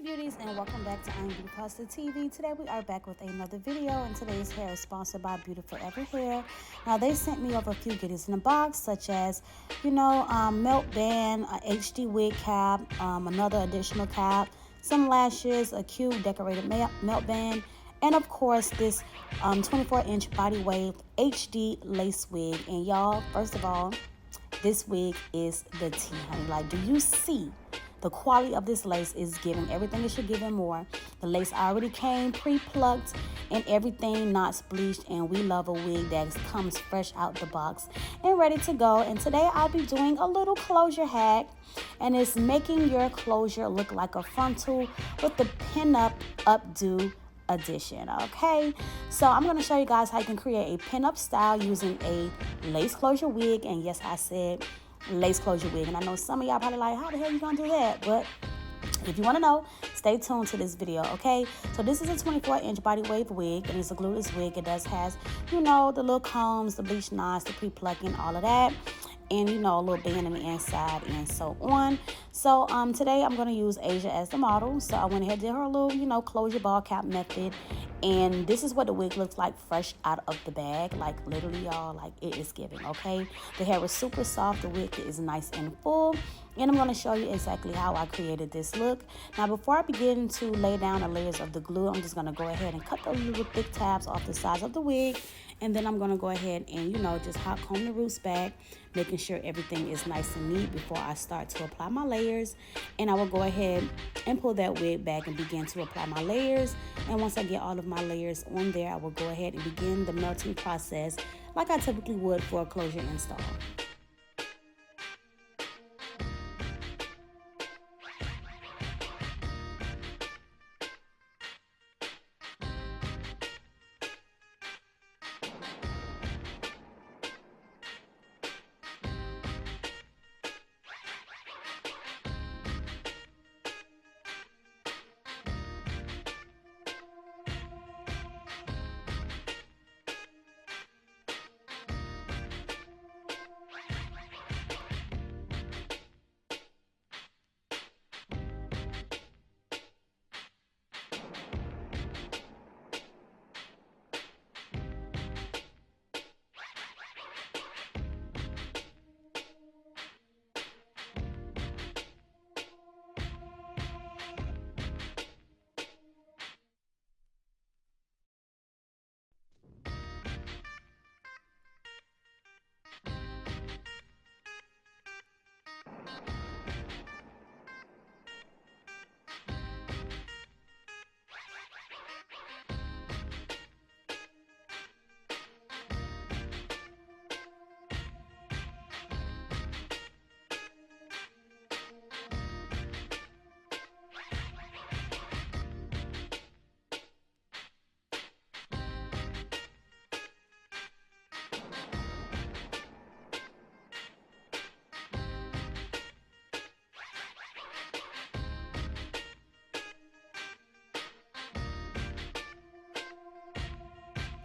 beauties, and welcome back to IambeautifulhustlerTv. Today we are back with another video, and today's hair is sponsored by BeautyForever hair. Now they sent me over a few goodies in a box, such as melt band, a HD wig cap, another additional cap, some lashes, a cute decorated melt band, and of course this 24-inch body wave HD lace wig. And y'all, first of all, this wig is the tea, honey. Like, do you see? The quality of this lace is giving everything it should give and more. The lace already came pre-plucked and everything not bleached, and we love a wig that comes fresh out the box and ready to go. And today I'll be doing a little closure hack, and it's making your closure look like a frontal with the pin-up updo edition. Okay, so I'm going to show you guys how you can create a pin-up style using a lace closure wig. And yes, I said lace closure wig, and I know some of y'all probably like, how the hell you gonna do that? But if you want to know, stay tuned to this video. Okay, so this is a 24-inch body wave wig, and it's a glueless wig. It has the little combs, the bleach knots, the pre-plucking, all of that, and a little band on the inside and so on. So today I'm going to use Asia as the model. So I went ahead and did her little closure ball cap method, and this is what the wig looks like fresh out of the bag. Like, literally, y'all, like, it is giving. Okay, the hair is super soft, the wig is nice and full, and I'm going to show you exactly how I created this look. Now before I begin to lay down the layers of the glue, I'm just going to go ahead and cut those little thick tabs off the sides of the wig. And then I'm going to go ahead and, just hot comb the roots back, making sure everything is nice and neat before I start to apply my layers. And I will go ahead and pull that wig back and begin to apply my layers. And once I get all of my layers on there, I will go ahead and begin the melting process like I typically would for a closure install.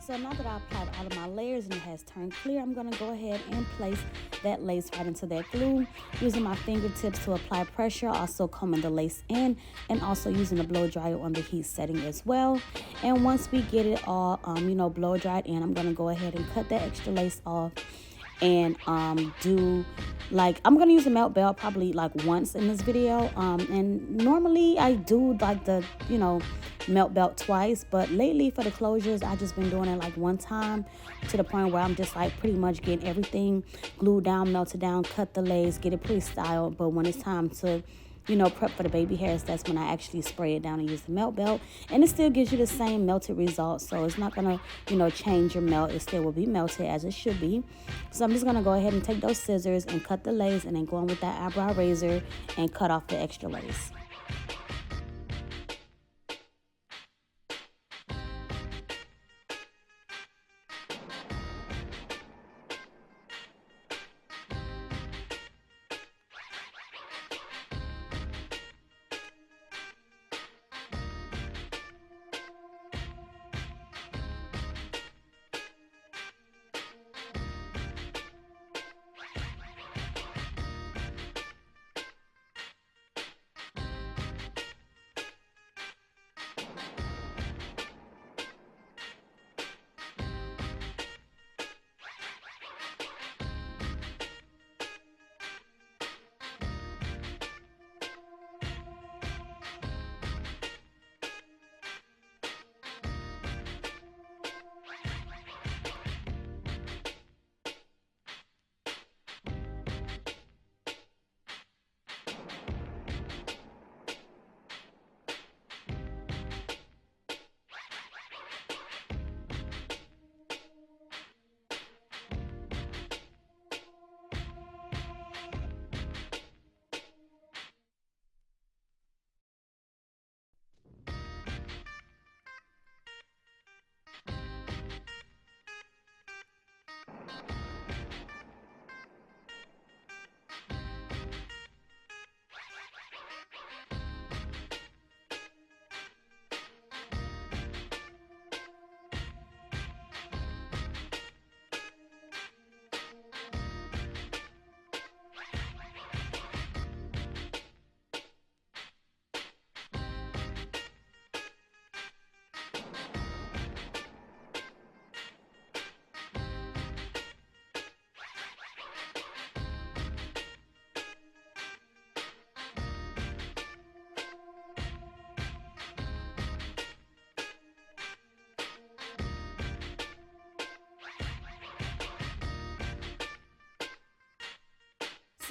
So now that I applied all of my layers and it has turned clear, I'm going to go ahead and place that lace right into that glue, using my fingertips to apply pressure, also combing the lace in, and also using a blow dryer on the heat setting as well. And once we get it all, blow dried in, I'm going to go ahead and cut that extra lace off and I'm going to use a melt belt probably like once in this video. And normally I do like the, melt belt twice, but lately for the closures, I just been doing it like one time, to the point where I'm just like pretty much getting everything glued down, melted down, cut the lace, get it pretty styled. But when it's time to prep for the baby hairs, that's when I actually spray it down and use the melt belt, and it still gives you the same melted result. So it's not gonna change your melt. It still will be melted as it should be. So I'm just gonna go ahead and take those scissors and cut the lace, and then go in with that eyebrow razor and cut off the extra lace.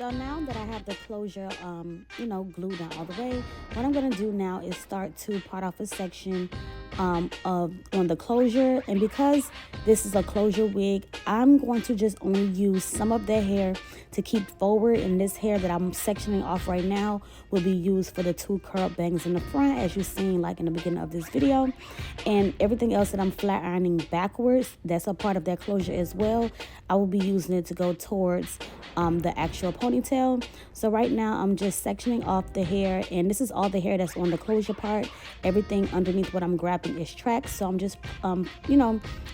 So now that I have the closure, glued down all the way, what I'm gonna do now is start to part off a section on the closure. And because this is a closure wig, I'm going to just only use some of the hair to keep forward, and this hair that I'm sectioning off right now will be used for the 2 curl bangs in the front, as you've seen like in the beginning of this video. And everything else that I'm flat ironing backwards, that's a part of that closure as well. I will be using it to go towards the actual ponytail. So right now I'm just sectioning off the hair, and this is all the hair that's on the closure part. Everything underneath what I'm grabbing is tracks, so I'm just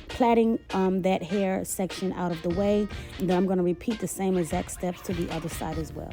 plaiting that hair section out of the way, and then I'm going to repeat the same exact steps to the other side as well.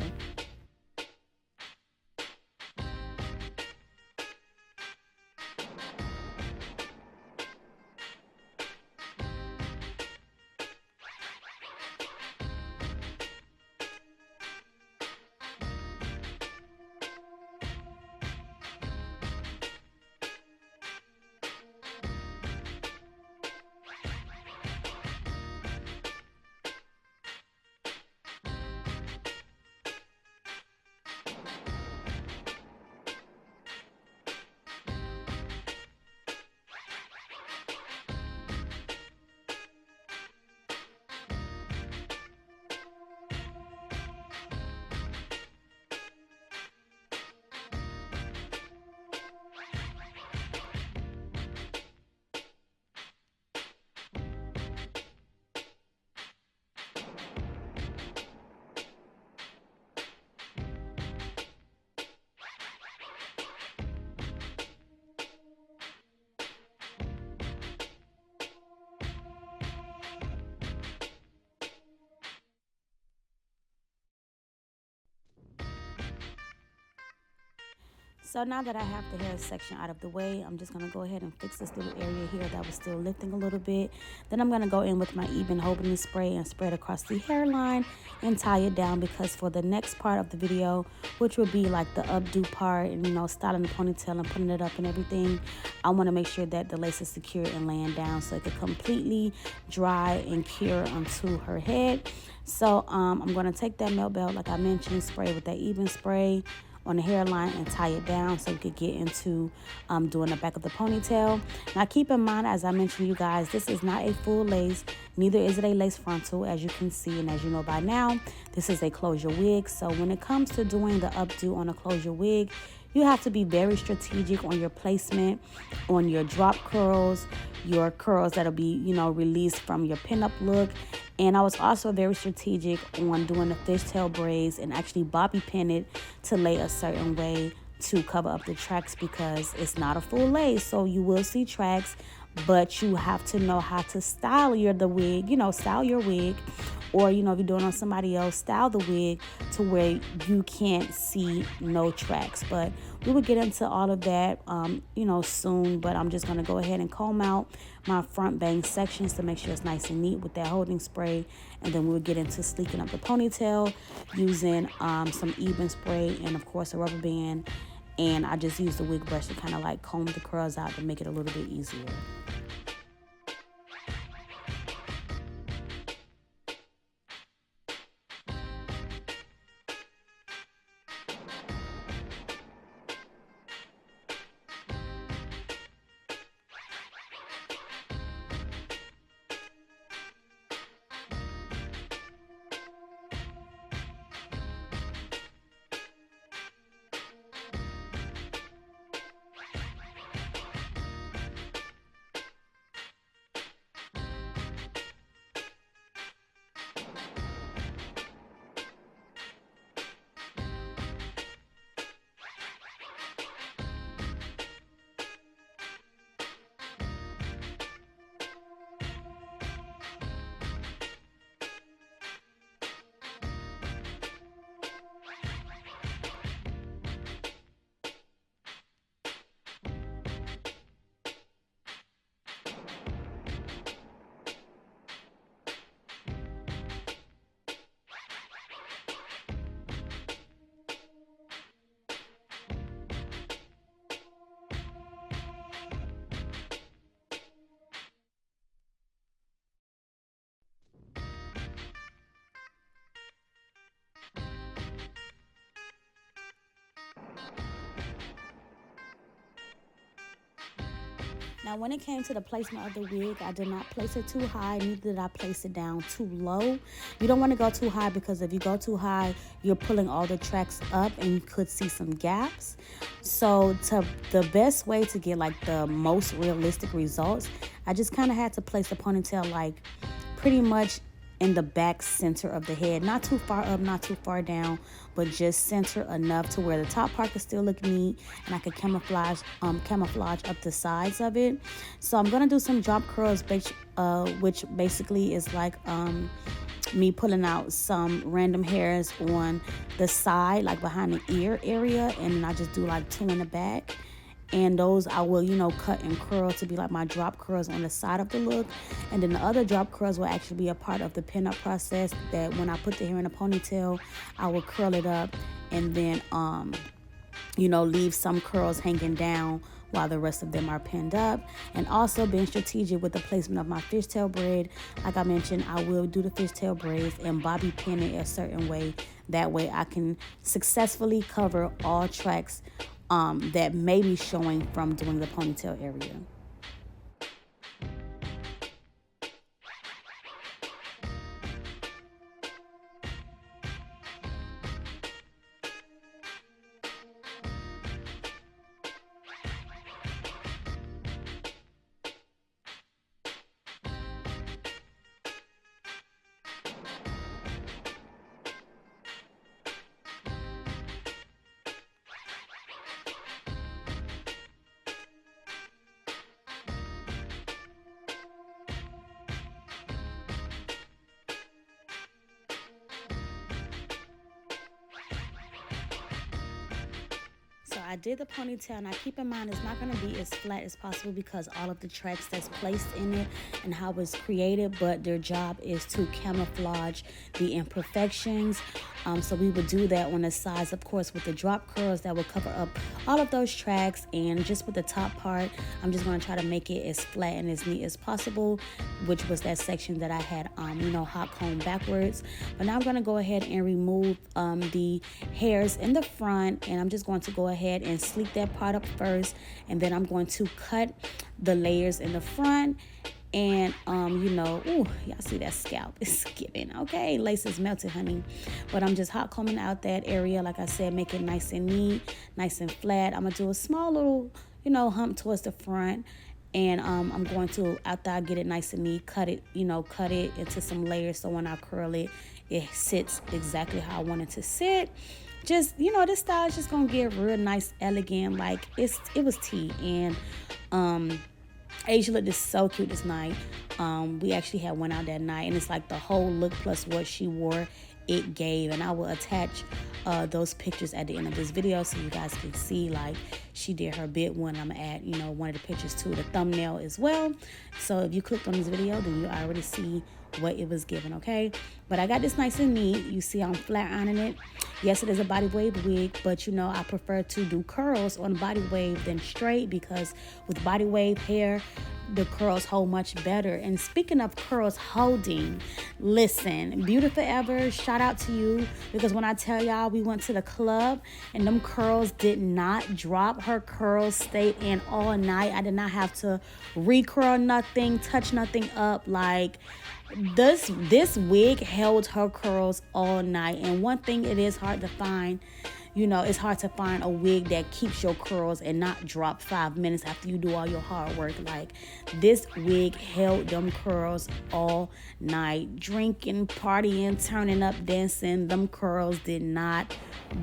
So now that I have the hair section out of the way, I'm just going to go ahead and fix this little area here that was still lifting a little bit. Then I'm going to go in with my even holding spray and spread across the hairline and tie it down, because for the next part of the video, which would be like the updo part and, styling the ponytail and putting it up and everything, I want to make sure that the lace is secure and laying down so it could completely dry and cure onto her head. So I'm going to take that melt belt, like I mentioned, spray with that even spray on the hairline and tie it down so we could get into doing the back of the ponytail. Now keep in mind, as I mentioned, you guys, this is not a full lace, neither is it a lace frontal, as you can see, and as you know by now, this is a closure wig. So when it comes to doing the updo on a closure wig, you have to be very strategic on your placement, on your drop curls, your curls that'll be, released from your pinup look. And I was also very strategic on doing the fishtail braids and actually bobby pin it to lay a certain way to cover up the tracks, because it's not a full lace. So you will see tracks, but you have to know how to style the wig, style your wig. Or, if you're doing it on somebody else, style the wig to where you can't see no tracks. But we will get into all of that, soon. But I'm just going to go ahead and comb out my front bang sections to make sure it's nice and neat with that holding spray. And then we'll get into sleeking up the ponytail using some even spray and, of course, a rubber band. And I just use the wig brush to kind of like comb the curls out to make it a little bit easier. Now, when it came to the placement of the wig, I did not place it too high, neither did I place it down too low. You don't want to go too high, because if you go too high, you're pulling all the tracks up and you could see some gaps. So the best way to get like the most realistic results, I just kind of had to place the ponytail like pretty much in the back center of the head, not too far up, not too far down, but just center enough to where the top part could still look neat and I could camouflage up the sides of it. So I'm gonna do some drop curls, which basically is like me pulling out some random hairs on the side, like behind the ear area, and then I just do like 2 in the back. And those I will, cut and curl to be like my drop curls on the side of the look. And then the other drop curls will actually be a part of the pin-up process, that when I put the hair in a ponytail, I will curl it up and then, leave some curls hanging down while the rest of them are pinned up. And also being strategic with the placement of my fishtail braid. Like I mentioned, I will do the fishtail braids and bobby pin it a certain way. That way I can successfully cover all tracks that may be showing from doing the ponytail area. So I did the ponytail. Now keep in mind, it's not going to be as flat as possible because all of the tracks that's placed in it and how it's created, but their job is to camouflage the imperfections. So we would do that on the sides, of course, with the drop curls that will cover up all of those tracks. And just with the top part, I'm just going to try to make it as flat and as neat as possible, which was that section that I had, hot comb backwards. But now I'm going to go ahead and remove the hairs in the front, and I'm just going to go ahead and sleek that part up first, and then I'm going to cut the layers in the front. And ooh, y'all see that scalp is skipping. Okay, lace is melted, honey. But I'm just hot combing out that area, like I said, make it nice and neat, nice and flat. I'm gonna do a small little hump towards the front, and I'm going to, after I get it nice and neat, cut it into some layers, so when I curl it, it sits exactly how I want it to sit. Just this style is just gonna get real nice, elegant, like it was tea. And Asia looked just so cute this night. We actually had went out that night, and it's like the whole look plus what she wore, it gave. And I will attach those pictures at the end of this video so you guys can see like she did her bit one. I'm gonna add one of the pictures to the thumbnail as well. So if you clicked on this video, then you already see what it was given, okay? But I got this nice and neat. You see I'm flat ironing it. Yes, it is a body wave wig, but I prefer to do curls on body wave than straight, because with body wave hair, the curls hold much better. And speaking of curls holding, listen, BeautyForever, shout out to you, because when I tell y'all we went to the club and them curls did not drop, her curls stayed in all night. I did not have to recurl nothing, touch nothing up. Like this wig held her curls all night. And one thing, it is hard to find, it's hard to find a wig that keeps your curls and not drop 5 minutes after you do all your hard work. Like this wig held them curls all night. Drinking, partying, turning up, dancing, them curls did not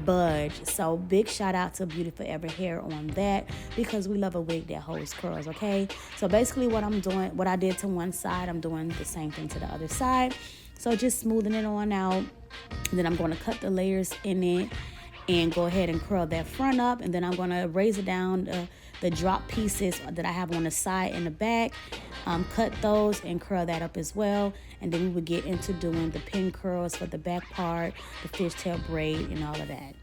budge. So big shout out to BeautyForever hair on that, because we love a wig that holds curls, okay? So basically what I'm doing, what I did to one side, I'm doing the same thing to the other side. So just smoothing it on out. And then I'm going to cut the layers in it and go ahead and curl that front up. And then I'm going to raise it down the drop pieces that I have on the side and the back. Cut those and curl that up as well. And then we would get into doing the pin curls for the back part, the fishtail braid, and all of that.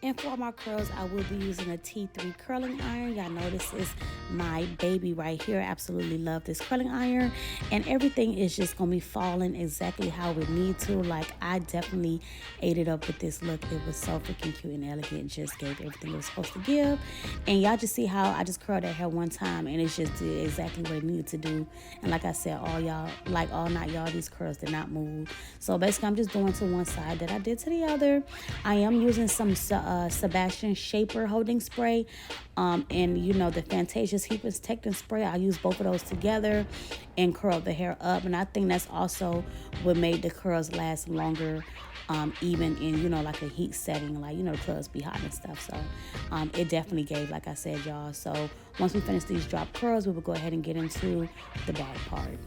And for my curls, I will be using a T3 curling iron. Y'all know this is my baby right here. I absolutely love this curling iron. And everything is just going to be falling exactly how we need to. Like, I definitely ate it up with this look. It was so freaking cute and elegant. Just gave everything it was supposed to give. And y'all just see how I just curled that hair one time and it just did exactly what it needed to do. And like I said, all night, y'all, these curls did not move. So basically, I'm just doing to one side that I did to the other. I am using some Sebastian Shaper holding spray, and you know, the Fantasia's Heat Protecting Spray. I use both of those together and curl the hair up, and I think that's also what made the curls last longer, even in, you know, like a heat setting, like, you know, the curls be hot and stuff. So it definitely gave, like I said, y'all. So once we finish these drop curls, we will go ahead and get into the back part.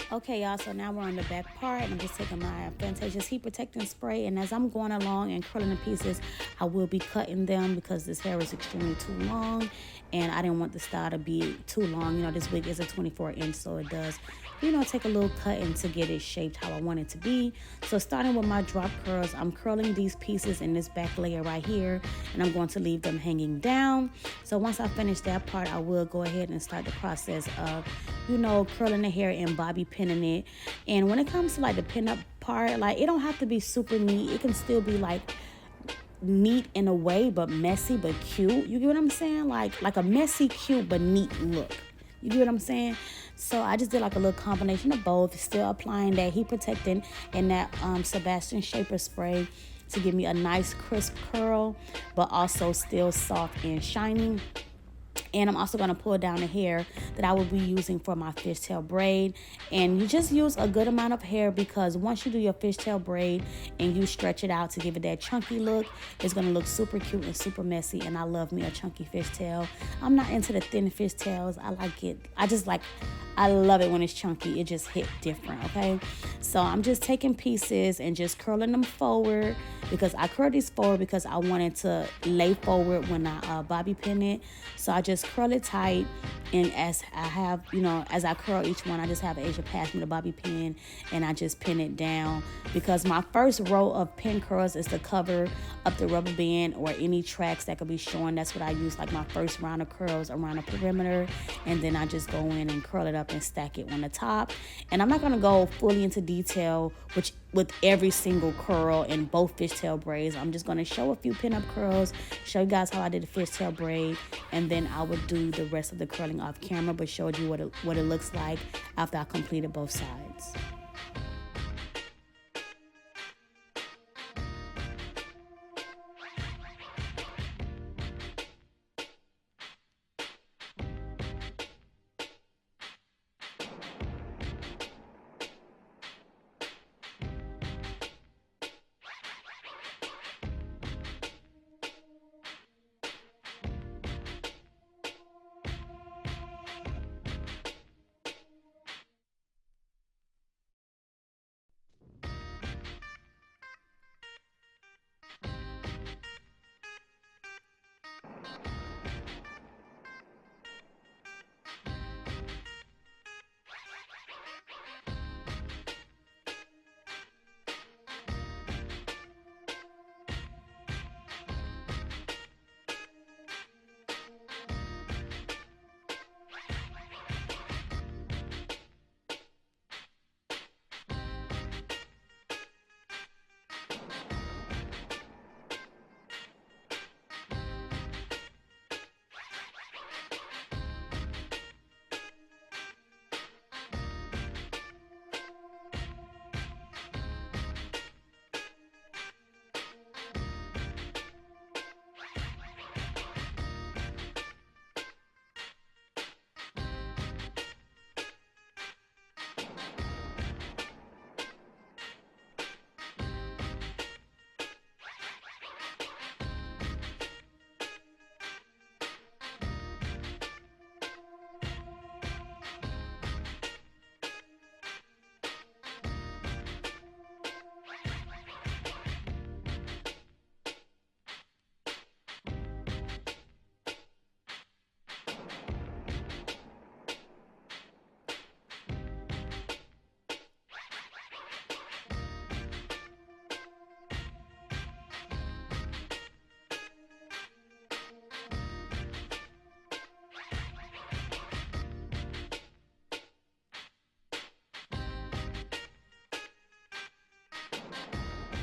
Okay, y'all, so now we're on the back part, and I'm just taking my Fantasia's Heat Protecting Spray, and as I'm going along and curling the pieces, I will be cutting them because this hair is extremely too long, and I didn't want the style to be too long. You know, this wig is a 24-inch, so it does, you know, take a little cutting to get it shaped how I want it to be. So starting with my drop curls, I'm curling these pieces in this back layer right here, and I'm going to leave them hanging down. So once I finish that part, I will go ahead and start the process of, you know, curling the hair and bobby pinning it. And when it comes to like the pin up part, like, it don't have to be super neat. It can still be like neat in a way, but messy but cute. You get what I'm saying? Like a messy, cute but neat look. You get what I'm saying? So I just did like a little combination of both, still applying that heat protectant and that Sebastian Shaper spray to give me a nice crisp curl, but also still soft and shiny. And I'm also going to pull down the hair that I will be using for my fishtail braid. And you just use a good amount of hair, because once you do your fishtail braid and you stretch it out to give it that chunky look, it's going to look super cute and super messy. And I love me a chunky fishtail. I'm not into the thin fishtails. I like it. I love it when it's chunky. It just hit different, okay? So I'm just taking pieces and just curling them forward, because I curl these forward because I wanted to lay forward when I bobby pin it. So I just curl it tight, and as I curl each one, I just have Asia pass me the bobby pin, and I just pin it down, because my first row of pin curls is to cover up the rubber band or any tracks that could be showing. That's what I use, like my first round of curls around the perimeter, and then I just go in and curl it up and stack it on the top. And I'm not going to go fully into detail with every single curl in both fishtail braids. I'm just going to show a few pinup curls, show you guys how I did the fishtail braid, and then I would do the rest of the curling off camera, but showed you what it looks like after I completed both sides.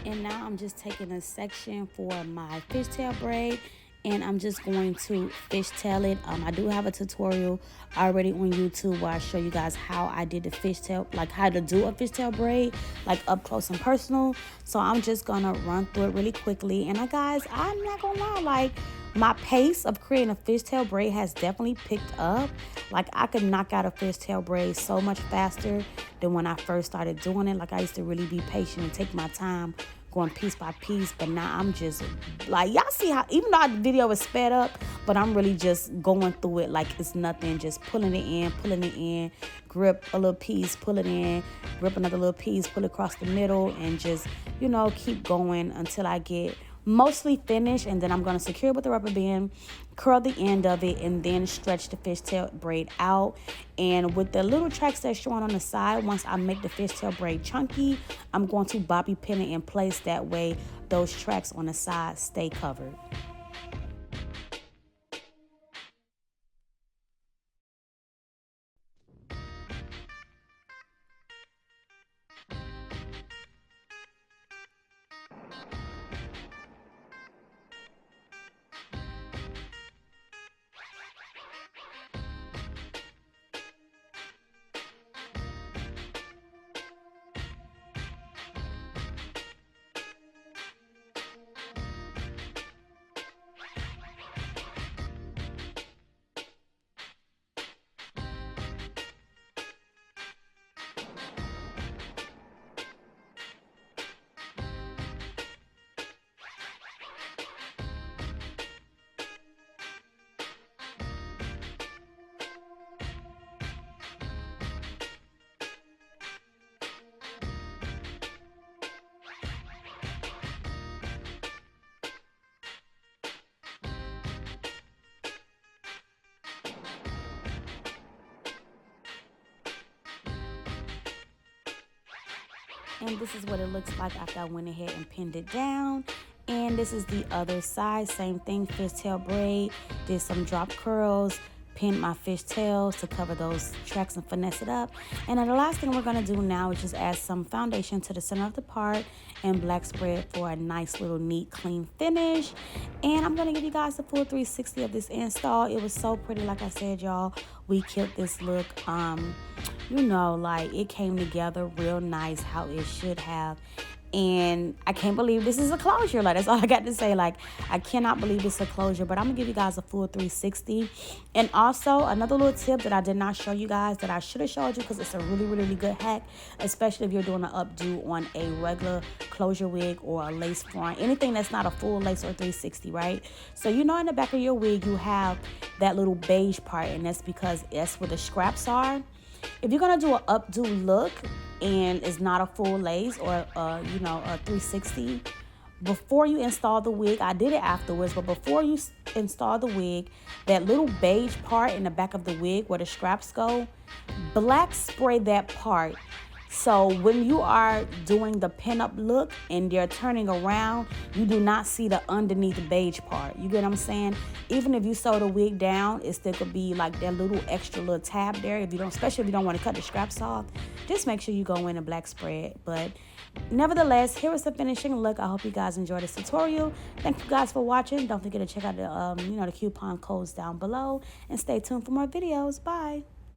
And now I'm just taking a section for my fishtail braid, and I'm just going to fishtail it. I do have a tutorial already on YouTube where I show you guys how I did the fishtail, like how to do a fishtail braid, like up close and personal. So I'm just gonna run through it really quickly. And guys, I'm not gonna lie, like my pace of creating a fishtail braid has definitely picked up. Like I could knock out a fishtail braid so much faster than when I first started doing it. Like I used to really be patient and take my time going piece by piece, but now I'm just like, y'all see how even though the video is sped up, but I'm really just going through it like it's nothing, just pulling it in, grip a little piece, pull it in, grip another little piece, pull it across the middle, and just, you know, keep going until I get mostly finished. And then I'm going to secure it with a rubber band, curl the end of it, and then stretch the fishtail braid out. And with the little tracks that's showing on the side, once I make the fishtail braid chunky, I'm going to bobby pin it in place. That way those tracks on the side stay covered. And this is what it looks like after I went ahead and pinned it down. And this is the other side, same thing, fishtail braid, did some drop curls, pinned my fishtails to cover those tracks and finesse it up. And then the last thing we're gonna do now is just add some foundation to the center of the part and black spread for a nice little neat clean finish. And I'm gonna give you guys the full 360 of this install. It was so pretty, like I said, y'all. We killed this look. You know, like it came together real nice how it should have. And I can't believe this is a closure. Like, that's all I got to say. Like, I cannot believe it's a closure. But I'm going to give you guys a full 360. And also, another little tip that I did not show you guys that I should have showed you, because it's a really, really, really good hack, especially if you're doing an updo on a regular closure wig or a lace front. Anything that's not a full lace or 360, right? So, you know, in the back of your wig, you have that little beige part. And that's because that's where the scraps are. If you're going to do an updo look and it's not a full lace or, you know, a 360, before you install the wig, I did it afterwards, but before you install the wig, that little beige part in the back of the wig where the scraps go, black spray that part. So when you are doing the pinup look and they're turning around, you do not see the underneath beige part. You get what I'm saying? Even if you sew the wig down, it still could be like that little extra little tab there. If you don't, especially if you don't want to cut the scraps off, just make sure you go in a black spread. But nevertheless, here is the finishing look. I hope you guys enjoyed this tutorial. Thank you guys for watching. Don't forget to check out the the coupon codes down below, and stay tuned for more videos. Bye.